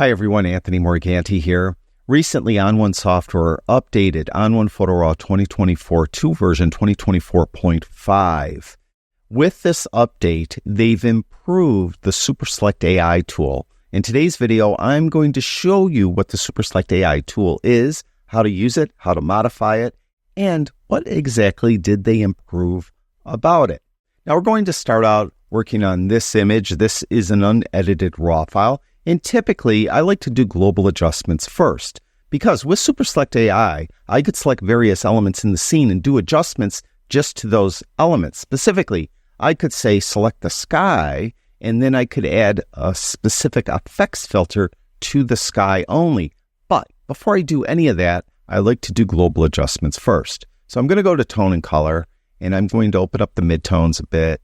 Hi everyone, Anthony Morganti here. Recently, On1 Software updated On1 Photo Raw 2024 to version 2024.5. With this update, they've improved the Super Select AI tool. In today's video, I'm going to show you what the Super Select AI tool is, how to use it, how to modify it, and what exactly did they improve about it. Now, we're going to start out working on this image. This is an unedited RAW file. And typically, I like to do global adjustments first, because with Super Select AI, I could select various elements in the scene and do adjustments just to those elements. Specifically, I could say select the sky, and then I could add a specific effects filter to the sky only. But before I do any of that, I like to do global adjustments first. So I'm going to go to tone and color, and I'm going to open up the midtones a bit.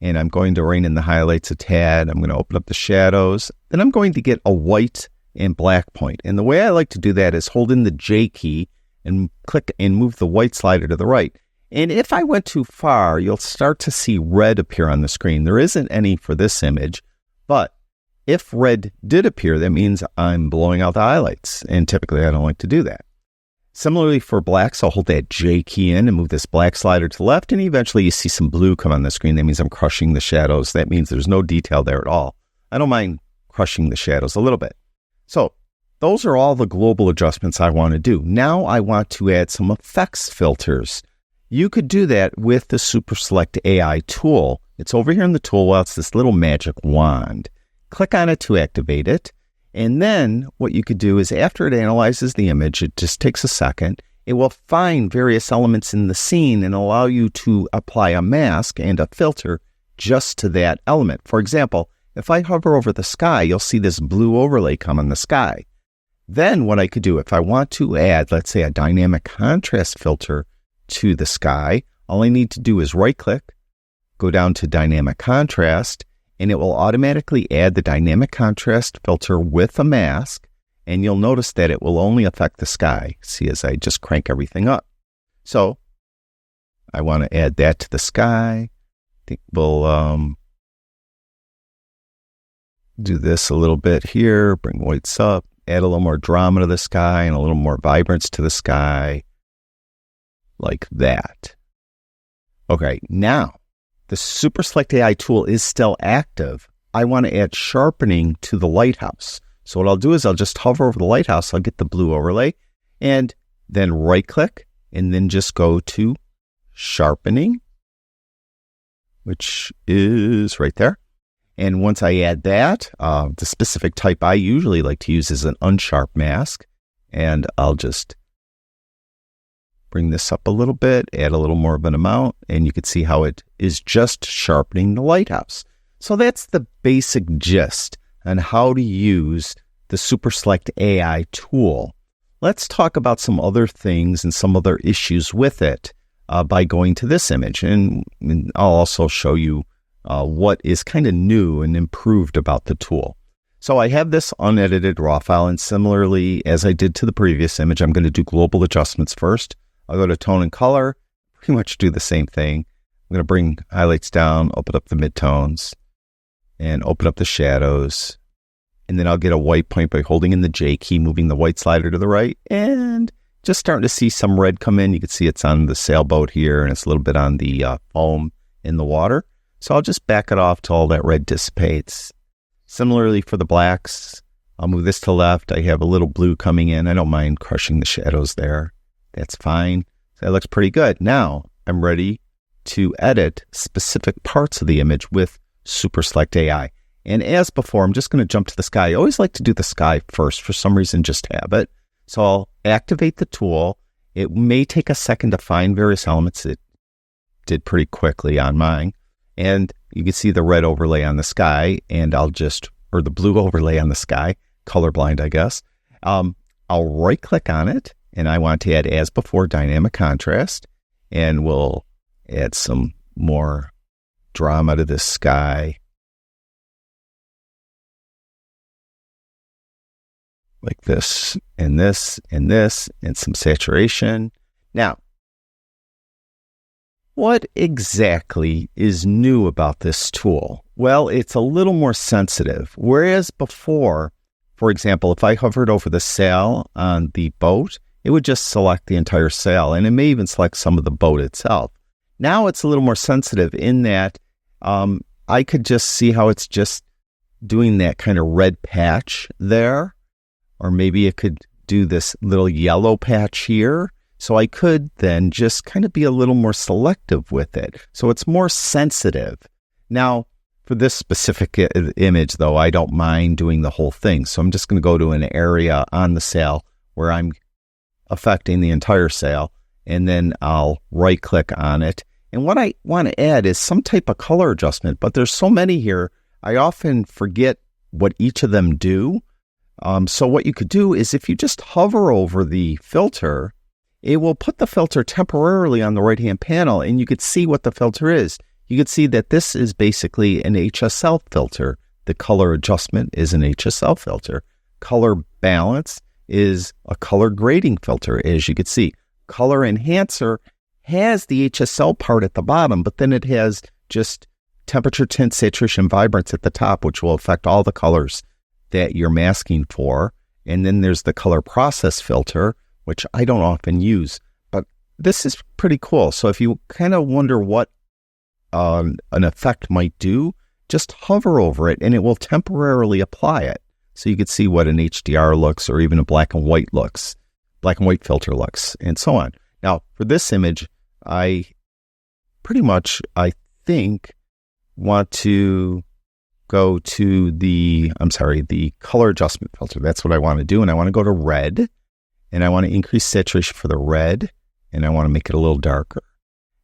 And I'm going to rein in the highlights a tad. I'm going to open up the shadows. Then I'm going to get a white and black point. And the way I like to do that is hold in the J key and click and move the white slider to the right. And if I went too far, you'll start to see red appear on the screen. There isn't any for this image, but if red did appear, that means I'm blowing out the highlights. And typically I don't like to do that. Similarly for blacks, I'll hold that J key in and move this black slider to the left, and eventually you see some blue come on the screen. That means I'm crushing the shadows. That means there's no detail there at all. I don't mind crushing the shadows a little bit. So those are all the global adjustments I want to do. Now I want to add some effects filters. You could do that with the Super Select AI tool. It's over here in the tool well. It's this little magic wand. Click on it to activate it. And then what you could do is after it analyzes the image, it just takes a second, it will find various elements in the scene and allow you to apply a mask and a filter just to that element. For example, if I hover over the sky, you'll see this blue overlay come on the sky. Then what I could do, if I want to add, let's say, a dynamic contrast filter to the sky, all I need to do is right-click, go down to dynamic contrast, and it will automatically add the dynamic contrast filter with a mask, and you'll notice that it will only affect the sky. See, as I just crank everything up. So I want to add that to the sky. I think we'll do this a little bit here, bring whites up, add a little more drama to the sky and a little more vibrance to the sky, like that. Okay, now, the Super Select AI tool is still active. I want to add sharpening to the lighthouse. So what I'll do is I'll just hover over the lighthouse. I'll get the blue overlay and then right click and then just go to sharpening, which is right there. And once I add that, the specific type I usually like to use is an unsharp mask. And I'll just bring this up a little bit, add a little more of an amount, and you can see how it is just sharpening the lighthouse. So that's the basic gist on how to use the Super Select AI tool. Let's talk about some other things and some other issues with it by going to this image. And I'll also show you what is kind of new and improved about the tool. So I have this unedited RAW file, and similarly, as I did to the previous image, I'm going to do global adjustments first. I'll go to tone and color, pretty much do the same thing. I'm going to bring highlights down, open up the midtones, and open up the shadows. And then I'll get a white point by holding in the J key, moving the white slider to the right, and just starting to see some red come in. You can see it's on the sailboat here, and it's a little bit on the foam in the water. So I'll just back it off till all that red dissipates. Similarly for the blacks, I'll move this to the left. I have a little blue coming in. I don't mind crushing the shadows there. That's fine. So that looks pretty good. Now I'm ready to edit specific parts of the image with Super Select AI. And as before, I'm just going to jump to the sky. I always like to do the sky first. For some reason, just habit. So I'll activate the tool. It may take a second to find various elements. It did pretty quickly on mine. And you can see the red overlay on the sky, and or the blue overlay on the sky, colorblind, I guess. I'll right click on it. And I want to add, as before, dynamic contrast. And we'll add some more drama to this sky. Like this, and this, and this, and some saturation. Now, what exactly is new about this tool? Well, it's a little more sensitive. Whereas before, For example, if I hovered over the sail on the boat, it would just select the entire sail, and it may even select some of the boat itself. Now it's a little more sensitive in that I could just see how it's just doing that kind of red patch there, or maybe it could do this little yellow patch here. So I could then just kind of be a little more selective with it. So it's more sensitive. Now, for this specific image, though, I don't mind doing the whole thing. So I'm just going to go to an area on the sail where I'm affecting the entire sail, and then I'll right-click on it. And what I want to add is some type of color adjustment, but there's so many here, I often forget what each of them do. So what you could do is if you just hover over the filter, it will put the filter temporarily on the right-hand panel, and you could see what the filter is. You could see that this is basically an HSL filter. The color adjustment is an HSL filter. Color balance is a color grading filter, as you could see. Color enhancer has the HSL part at the bottom, but then it has just temperature, tint, saturation, vibrance at the top, which will affect all the colors that you're masking for. And then there's the color process filter, which I don't often use, but this is pretty cool. So if you kind of wonder what an effect might do, just hover over it and it will temporarily apply it. So you could see what an HDR looks, or even a black and white filter looks, and so on. Now, for this image, I think, want to go to the color adjustment filter. That's what I want to do. And I want to go to red, and I want to increase saturation for the red, and I want to make it a little darker.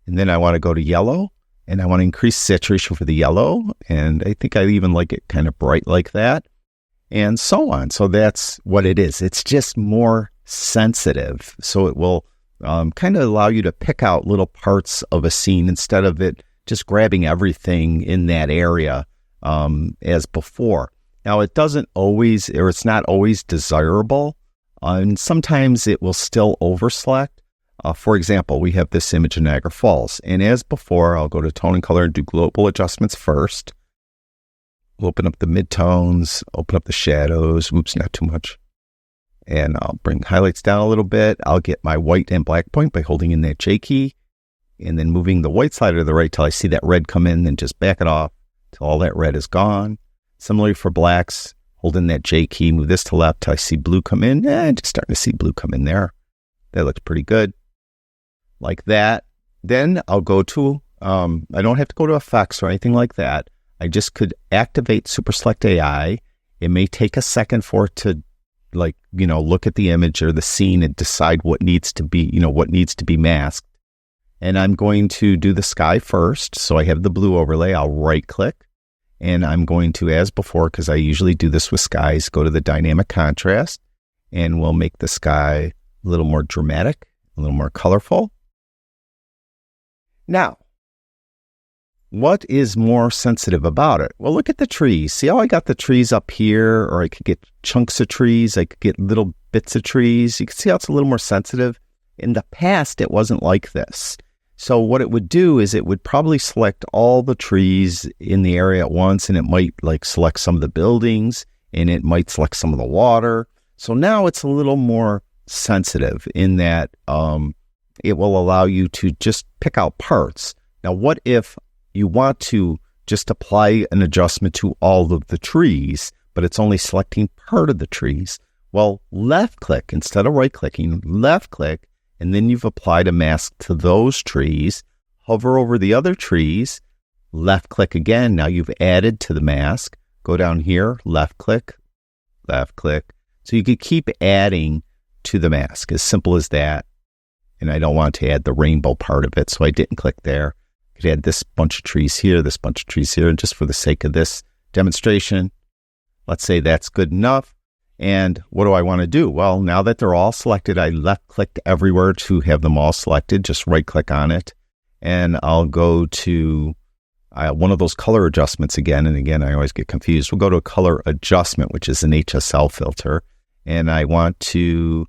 And then I want to go to yellow, and I want to increase saturation for the yellow. And I think I even like it kind of bright like that, and so on. So that's what it is. It's just more sensitive. So it will kind of allow you to pick out little parts of a scene instead of it just grabbing everything in that area as before. Now, it doesn't always, or it's not always desirable, and sometimes it will still overselect. For example, we have this image of Niagara Falls, and as before, I'll go to tone and color and do global adjustments first. Open up the midtones, open up the shadows. Oops, not too much. And I'll bring highlights down a little bit. I'll get my white and black point by holding in that J key, and then moving the white slider to the right till I see that red come in, then just back it off till all that red is gone. Similarly for blacks, hold in that J key, move this to left till I see blue come in. Just starting to see blue come in there. That looks pretty good. Like that. Then I'll go to, I don't have to go to effects or anything like that. I just could activate Super Select AI. It may take a second for it to look at the image or the scene and decide what needs to be masked. And I'm going to do the sky first. So I have the blue overlay. I'll right click, and I'm going to, as before, because I usually do this with skies, go to the dynamic contrast, and we'll make the sky a little more dramatic, a little more colorful. Now, what is more sensitive about it? Well, look at the trees. See how I got the trees up here, or I could get chunks of trees. I could get little bits of trees. You can see how it's a little more sensitive. In the past, it wasn't like this. So what it would do is it would probably select all the trees in the area at once, and it might select some of the buildings, and it might select some of the water. So now it's a little more sensitive in that it will allow you to just pick out parts. Now, what if you want to just apply an adjustment to all of the trees, but it's only selecting part of the trees? Well, left click instead of right clicking, left click, and then you've applied a mask to those trees. Hover over the other trees, left click again. Now you've added to the mask. Go down here, left click, left click. So you could keep adding to the mask, as simple as that. And I don't want to add the rainbow part of it, so I didn't click there. I could add this bunch of trees here, this bunch of trees here, and just for the sake of this demonstration, let's say that's good enough. And what do I want to do? Well, now that they're all selected, I left-clicked everywhere to have them all selected. Just right-click on it, and I'll go to one of those color adjustments again. And again, I always get confused. We'll go to a color adjustment, which is an HSL filter, and I want to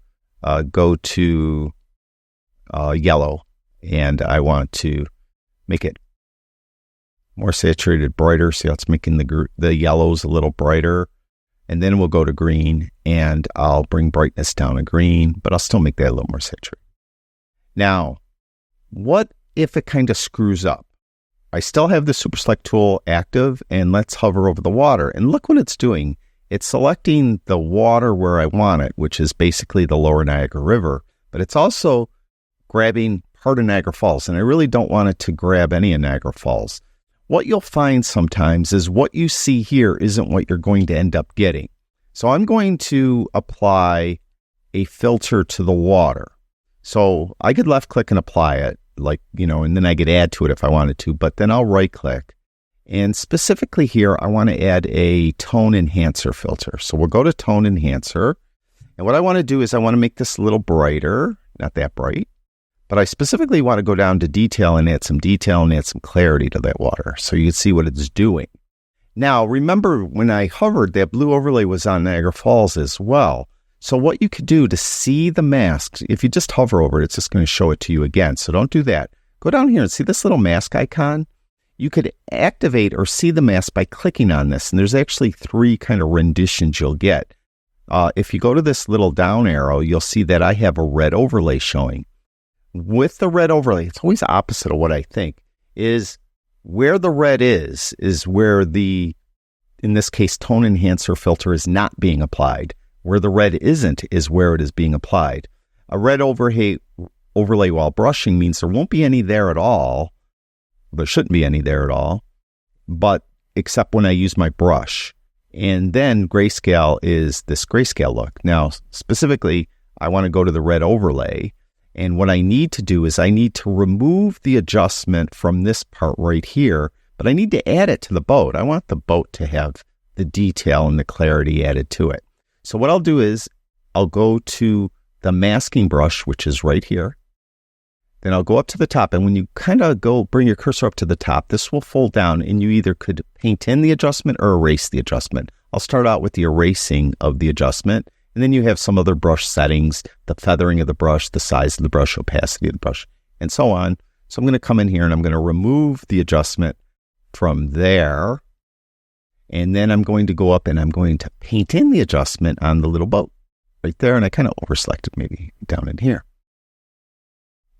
go to yellow, and I want to make it more saturated, brighter. See how it's making the yellows a little brighter. and then we'll go to green, and I'll bring brightness down to green, but I'll still make that a little more saturated. Now, what if it kind of screws up? I still have the Super Select tool active, and let's hover over the water, and look what it's doing. It's selecting the water where I want it, which is basically the lower Niagara River, but it's also grabbing part of Niagara Falls, and I really don't want it to grab any of Niagara Falls. What you'll find sometimes is what you see here isn't what you're going to end up getting. So I'm going to apply a filter to the water. So I could left click and apply it, and then I could add to it if I wanted to, but then I'll right click. And specifically here, I want to add a tone enhancer filter. So we'll go to tone enhancer. And what I want to do is I want to make this a little brighter, not that bright, but I specifically want to go down to detail and add some detail and add some clarity to that water so you can see what it's doing. Now, remember when I hovered, that blue overlay was on Niagara Falls as well. So what you could do to see the mask, if you just hover over it, it's just going to show it to you again. So don't do that. Go down here and see this little mask icon. You could activate or see the mask by clicking on this. And there's actually 3 kind of renditions you'll get. If you go to this little down arrow, you'll see that I have a red overlay showing. With the red overlay, it's always opposite of what I think, is where the red is where in this case, tone enhancer filter is not being applied. Where the red isn't is where it is being applied. A red overlay while brushing means there won't be any there at all. There shouldn't be any there at all, but except when I use my brush. And then grayscale is this grayscale look. Now, specifically, I want to go to the red overlay. And what I need to do is I need to remove the adjustment from this part right here, but I need to add it to the boat. I want the boat to have the detail and the clarity added to it. So what I'll do is I'll go to the masking brush, which is right here. Then I'll go up to the top. And when you kind of bring your cursor up to the top, this will fold down and you either could paint in the adjustment or erase the adjustment. I'll start out with the erasing of the adjustment. And then you have some other brush settings, the feathering of the brush, the size of the brush, opacity of the brush, and so on. So I'm going to come in here and I'm going to remove the adjustment from there. And then I'm going to go up and I'm going to paint in the adjustment on the little boat right there. And I kind of overselected maybe down in here.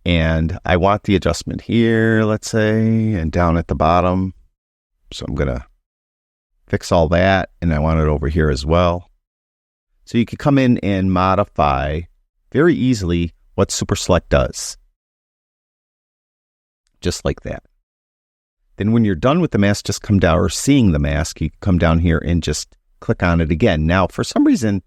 And I want the adjustment here, let's say, and down at the bottom. So I'm going to fix all that. And I want it over here as well. So you can come in and modify very easily what Super Select does. Just like that. Then when you're done with the mask, just come down, or seeing the mask, you come down here and just click on it again. Now, for some reason,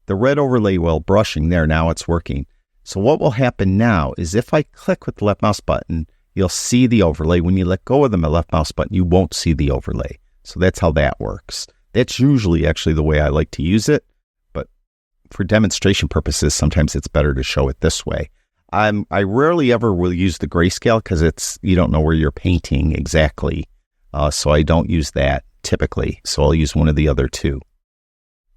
the red overlay while brushing there, now it's working. So what will happen now is if I click with the left mouse button, you'll see the overlay. When you let go of the left mouse button, you won't see the overlay. So that's how that works. That's usually actually the way I like to use it. But for demonstration purposes, sometimes it's better to show it this way. I rarely ever will use the grayscale because you don't know where you're painting exactly. So I don't use that typically. So I'll use one of the other two.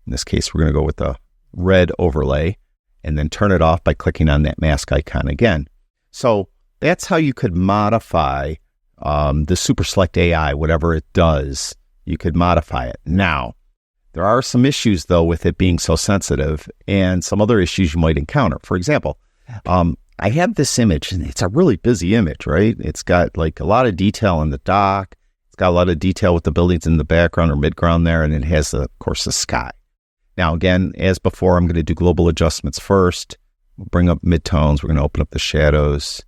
In this case, we're going to go with the red overlay and then turn it off by clicking on that mask icon again. So that's how you could modify the Super Select AI, whatever it does, you could modify it. Now, there are some issues, though, with it being so sensitive and some other issues you might encounter. For example, I have this image, and it's a really busy image, right? It's got like a lot of detail on the dock. It's got a lot of detail with the buildings in the background or midground there, and it has, of course, the sky. Now, again, as before, I'm going to do global adjustments first. We'll bring up midtones. We're going to open up the shadows,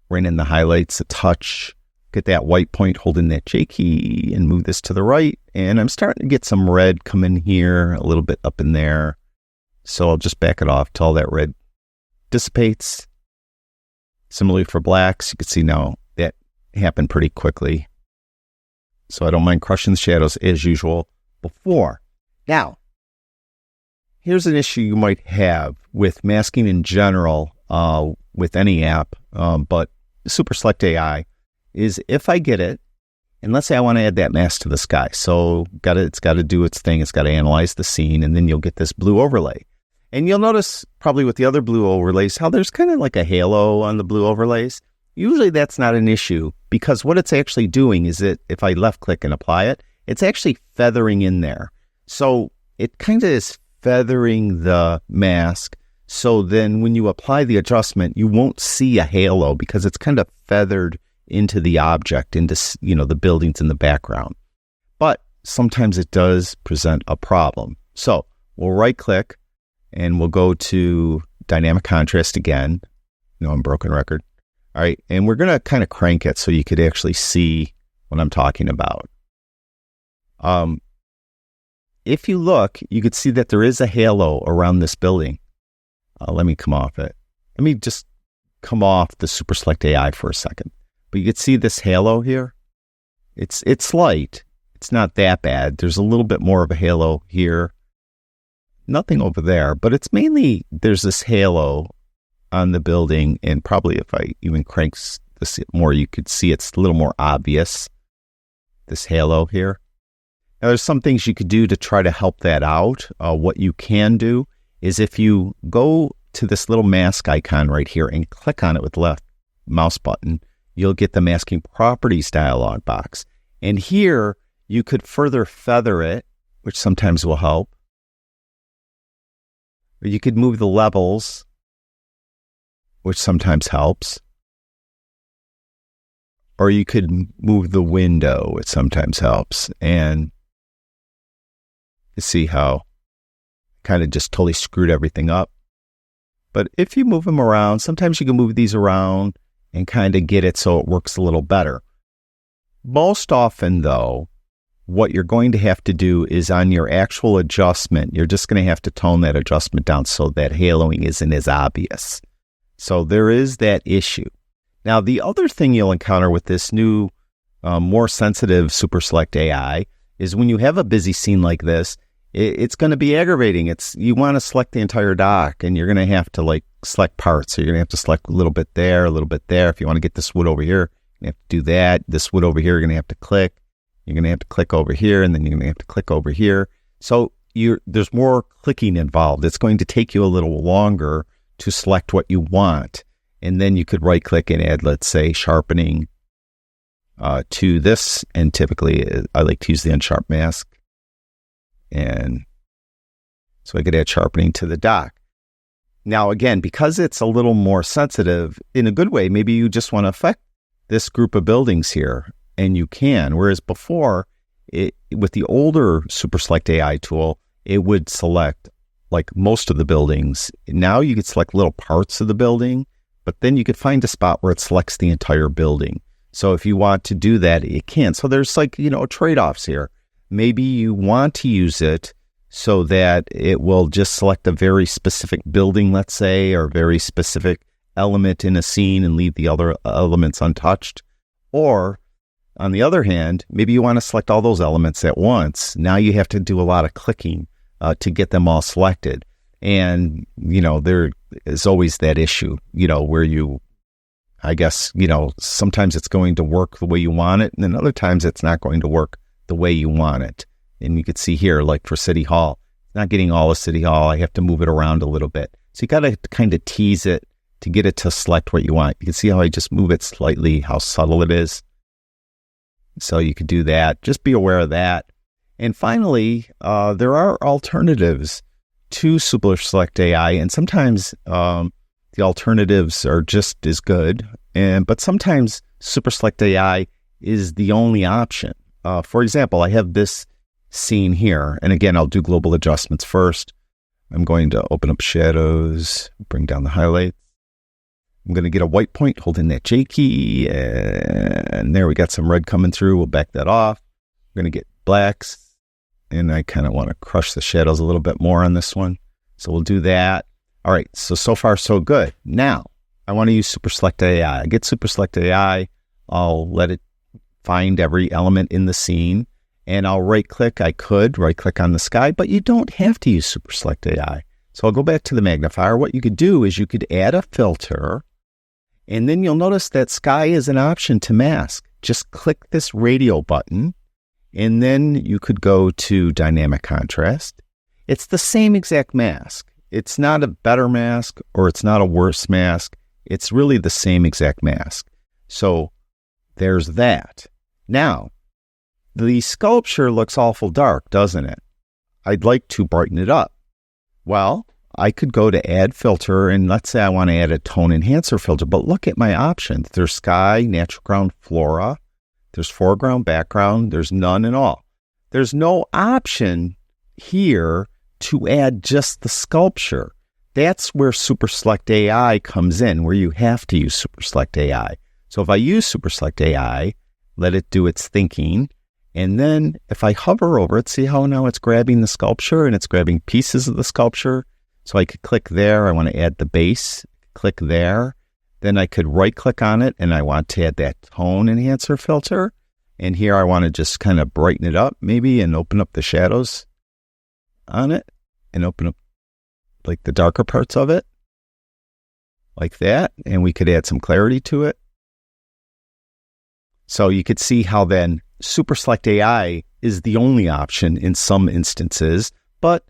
bring in the highlights a touch, get that white point, holding that J key, and move this to the right. And I'm starting to get some red come in here, a little bit up in there. So I'll just back it off till all that red dissipates. Similarly for blacks, you can see now that happened pretty quickly. So I don't mind crushing the shadows as usual before. Now, here's an issue you might have with masking in general with any app, but Super Select AI is if I get it, and let's say I want to add that mask to the sky. So it's got to do its thing. It's got to analyze the scene, and then you'll get this blue overlay. And you'll notice probably with the other blue overlays how there's kind of like a halo on the blue overlays. Usually that's not an issue because what it's actually doing is if I left click and apply it, it's actually feathering in there. So it kind of is feathering the mask. So then when you apply the adjustment, you won't see a halo because it's kind of feathered into the object, into, the buildings in the background. But sometimes it does present a problem. So we'll right click and we'll go to dynamic contrast again. I'm broken record. All right. And we're going to kind of crank it so you could actually see what I'm talking about. If you look, you could see that there is a halo around this building. Let me come off it. Let me just come off the Super Select AI for a second. But you can see this halo here. It's light. It's not that bad. There's a little bit more of a halo here. Nothing over there, but it's mainly there's this halo on the building, and probably if I even crank this more, you could see it's a little more obvious, this halo here. Now, there's some things you could do to try to help that out. What you can do is if you go to this little mask icon right here and click on it with the left mouse button, you'll get the masking properties dialog box. And here you could further feather it, which sometimes will help. Or you could move the levels, which sometimes helps. Or you could move the window, which sometimes helps. And you see how kind of just totally screwed everything up. But if you move them around, sometimes you can move these around and kind of get it so it works a little better. Most often, though, what you're going to have to do is on your actual adjustment, you're just going to have to tone that adjustment down so that haloing isn't as obvious. So there is that issue. Now, the other thing you'll encounter with this new, more sensitive Super Select AI is when you have a busy scene like this, it's going to be aggravating. You want to select the entire dock, and you're going to have to select parts. So you're going to have to select a little bit there, a little bit there. If you want to get this wood over here, you have to do that. This wood over here, you're going to have to click. You're going to have to click over here, and then you're going to have to click over here. So there's more clicking involved. It's going to take you a little longer to select what you want. And then you could right click and add, let's say, sharpening to this. And typically I like to use the unsharp mask. And so I could add sharpening to the dock. Now, again, because it's a little more sensitive, in a good way, maybe you just want to affect this group of buildings here, and you can. Whereas before, with the older Super Select AI tool, it would select most of the buildings. Now you could select little parts of the building, but then you could find a spot where it selects the entire building. So if you want to do that, it can. So there's trade-offs here. Maybe you want to use it so that it will just select a very specific building, let's say, or very specific element in a scene and leave the other elements untouched. Or, on the other hand, maybe you want to select all those elements at once. Now you have to do a lot of clicking to get them all selected. And, there is always that issue, where sometimes it's going to work the way you want it, and then other times it's not going to work the way you want it. And you could see here, for City Hall, not getting all of City Hall, I have to move it around a little bit. So you got to kind of tease it to get it to select what you want. You can see how I just move it slightly, how subtle it is. So you could do that. Just be aware of that. And finally, there are alternatives to Super Select AI, and sometimes the alternatives are just as good. But sometimes Super Select AI is the only option. For example, I have this scene here, and again, I'll do global adjustments first. I'm going to open up shadows, bring down the highlights. I'm going to get a white point holding that J key, and there we got some red coming through. We'll back that off. We're going to get blacks, and I kind of want to crush the shadows a little bit more on this one. So we'll do that. All right, so far so good. Now, I want to use Super Select AI. I get Super Select AI. I'll let it find every element in the scene, and I'll right-click. I could right-click on the sky, but you don't have to use Super Select AI. So I'll go back to the magnifier. What you could do is you could add a filter, and then you'll notice that sky is an option to mask. Just click this radio button, and then you could go to dynamic contrast. It's the same exact mask. It's not a better mask or it's not a worse mask. It's really the same exact mask. So there's that. Now, the sculpture looks awful dark, doesn't it? I'd like to brighten it up. Well, I could go to add filter, and let's say I want to add a tone enhancer filter, but look at my options. There's sky, natural ground, flora. There's foreground, background. There's none and all. There's no option here to add just the sculpture. That's where Super Select AI comes in, where you have to use Super Select AI. So if I use Super Select AI, let it do its thinking, and then if I hover over it, see how now it's grabbing the sculpture and it's grabbing pieces of the sculpture. So I could click there. I want to add the base. Click there. Then I could right click on it and I want to add that tone enhancer filter. And here I want to just kind of brighten it up maybe and open up the shadows on it and open up like the darker parts of it like that. And we could add some clarity to it. So you could see how then Super Select AI is the only option in some instances, but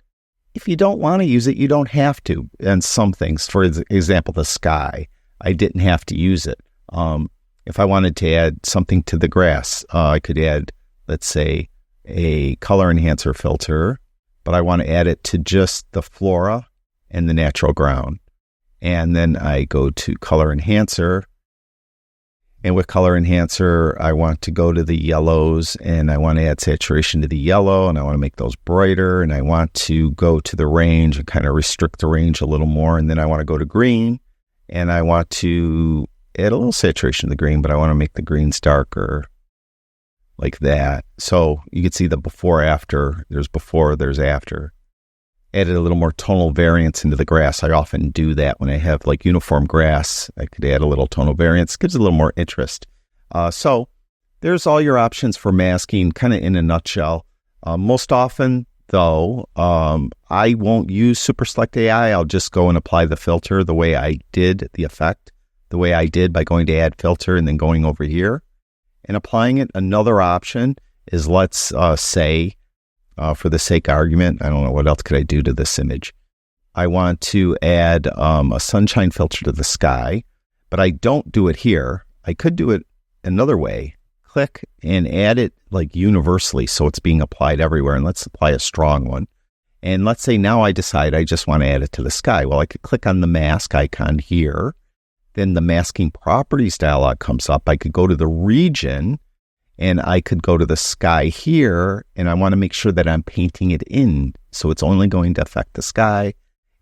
if you don't want to use it, you don't have to. And some things, for example, the sky, I didn't have to use it. If I wanted to add something to the grass, I could add, let's say, a color enhancer filter, but I want to add it to just the flora and the natural ground. And then I go to color enhancer. And with color enhancer, I want to go to the yellows and I want to add saturation to the yellow and I want to make those brighter and I want to go to the range and kind of restrict the range a little more. And then I want to go to green and I want to add a little saturation to the green, but I want to make the greens darker like that. So you can see the before, after. There's before, there's after. Added a little more tonal variance into the grass. I often do that when I have like uniform grass. I could add a little tonal variance. Gives a little more interest. So there's all your options for masking kind of in a nutshell. Most often, though, I won't use Super Select AI. I'll just go and apply the filter the way I did the effect, the way I did by going to add filter and then going over here and applying it. Another option is let's say, for the sake of argument, I don't know, what else could I do to this image? I want to add a sunshine filter to the sky, but I don't do it here. I could do it another way. Click and add it like universally so it's being applied everywhere. And let's apply a strong one. And let's say now I decide I just want to add it to the sky. Well, I could click on the mask icon here. Then the masking properties dialog comes up. I could go to the region and I could go to the sky here, and I want to make sure that I'm painting it in, so it's only going to affect the sky.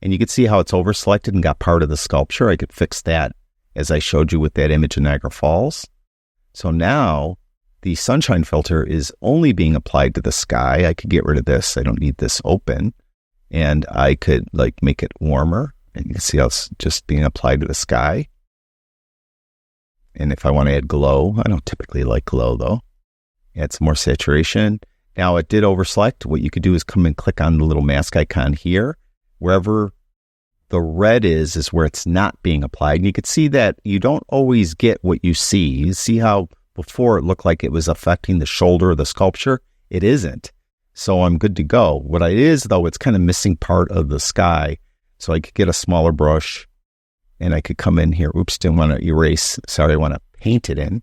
And you can see how it's over-selected and got part of the sculpture. I could fix that as I showed you with that image of Niagara Falls. So now the sunshine filter is only being applied to the sky. I could get rid of this. I don't need this open. And I could like make it warmer, and you can see how it's just being applied to the sky. And if I want to add glow, I don't typically like glow though. Add some more saturation. Now it did overselect. What you could do is come and click on the little mask icon here. Wherever the red is where it's not being applied. And you can see that you don't always get what you see. You see how before it looked like it was affecting the shoulder of the sculpture? It isn't. So I'm good to go. What it is though, it's kind of missing part of the sky. So I could get a smaller brush. And I could come in here. Oops, didn't want to erase. Sorry, I want to paint it in.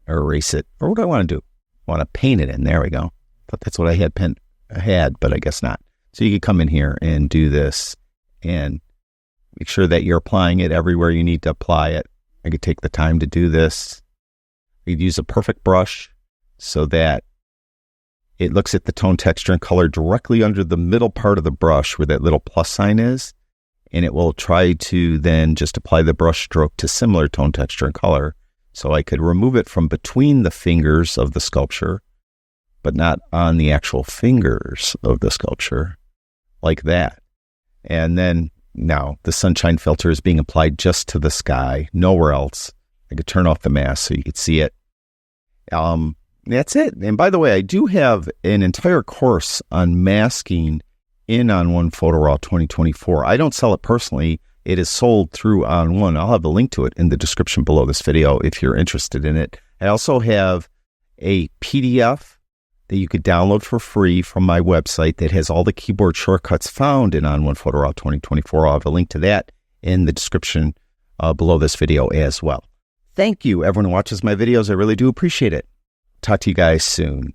Or erase it. Or what do I want to do? I want to paint it in. There we go. Thought that's what I had, but I guess not. So you could come in here and do this and make sure that you're applying it everywhere you need to apply it. I could take the time to do this. I could use a perfect brush so that it looks at the tone, texture, and color directly under the middle part of the brush where that little plus sign is. And it will try to then just apply the brush stroke to similar tone, texture, and color. So I could remove it from between the fingers of the sculpture, but not on the actual fingers of the sculpture, like that. And then now the sunshine filter is being applied just to the sky, nowhere else. I could turn off the mask so you could see it. That's it. And by the way, I do have an entire course on masking in On1 Photo Raw 2024. I don't sell it personally. It is sold through On1. I'll have a link to it in the description below this video if you're interested in it. I also have a PDF that you could download for free from my website that has all the keyboard shortcuts found in On1 Photo Raw 2024. I'll have a link to that in the description below this video as well. Thank you, everyone who watches my videos. I really do appreciate it. Talk to you guys soon.